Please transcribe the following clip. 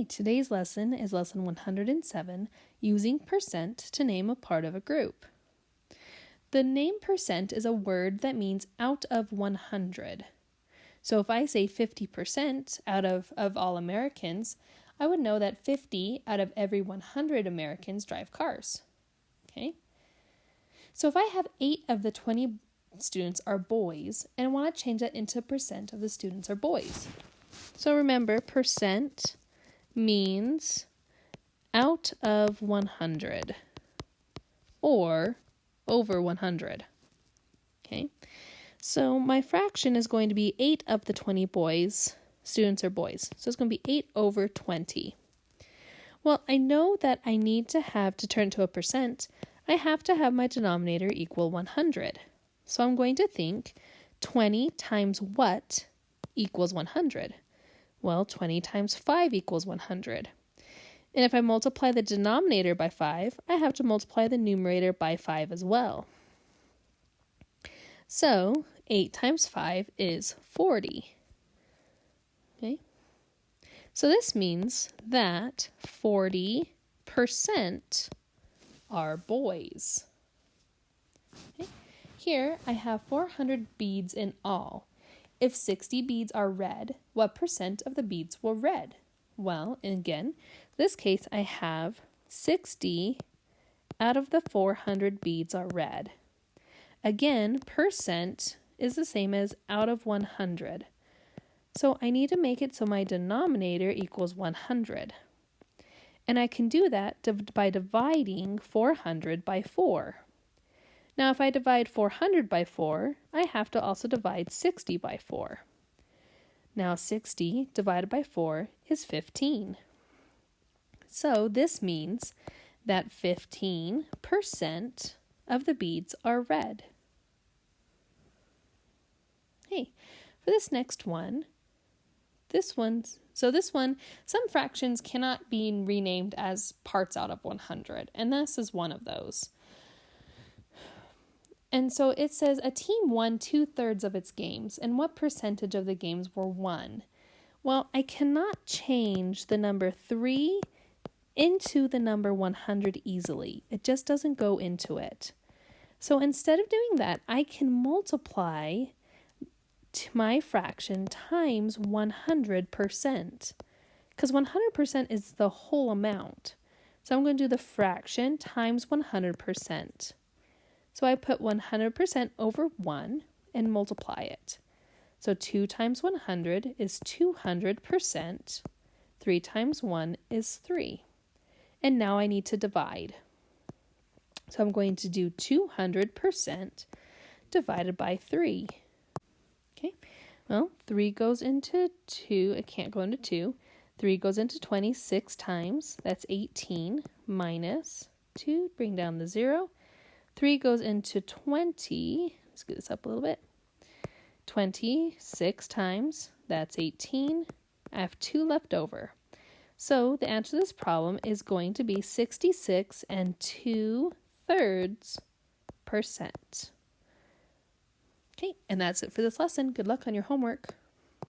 Okay, today's lesson is lesson 107, using percent to name a part of a group. The name percent is a word that means out of 100. So if I say 50% out of all Americans, I would know that 50 out of every 100 Americans drive cars. Okay? So if I have 8 of the 20 students are boys, and I want to change that into percent of the students are boys. So remember, percent means out of 100 or over 100. Okay, so my fraction is going to be 8 of the 20 students are boys. So it's going to be 8 over 20. Well, I know that I need to turn to a percent, I have to have my denominator equal 100. So I'm going to think 20 times what equals 100? Well, 20 times 5 equals 100. And if I multiply the denominator by 5, I have to multiply the numerator by 5 as well. So 8 times 5 is 40. Okay? So this means that 40% are boys. Okay? Here I have 400 beads in all. If 60 beads are red, what percent of the beads were red? Well, again, in this case, I have 60 out of the 400 beads are red. Again, percent is the same as out of 100. So I need to make it so my denominator equals 100. And I can do that by dividing 400 by 4. Now, if I divide 400 by 4, I have to also divide 60 by 4. Now, 60 divided by 4 is 15. So this means that 15% of the beads are red. Hey, for this next one, some fractions cannot be renamed as parts out of 100, and this is one of those. And so it says a team won 2/3 of its games, and what percentage of the games were won? Well, I cannot change the number 3 into the number 100 easily. It just doesn't go into it. So instead of doing that, I can multiply my fraction times 100%, because 100% is the whole amount. So I'm going to do the fraction times 100%. So I put 100% over 1 and multiply it. So 2 times 100 is 200%. 3 times 1 is 3. And now I need to divide. So I'm going to do 200% divided by 3. Okay, well, 3 goes into 2. It can't go into 2. 3 goes into 26 times. That's 18 minus 2. Bring down the 0. 3 goes into 20. Let's get this up a little bit. 26 times. That's 18. I have 2 left over. So the answer to this problem is going to be 66 2/3%. Okay, and that's it for this lesson. Good luck on your homework.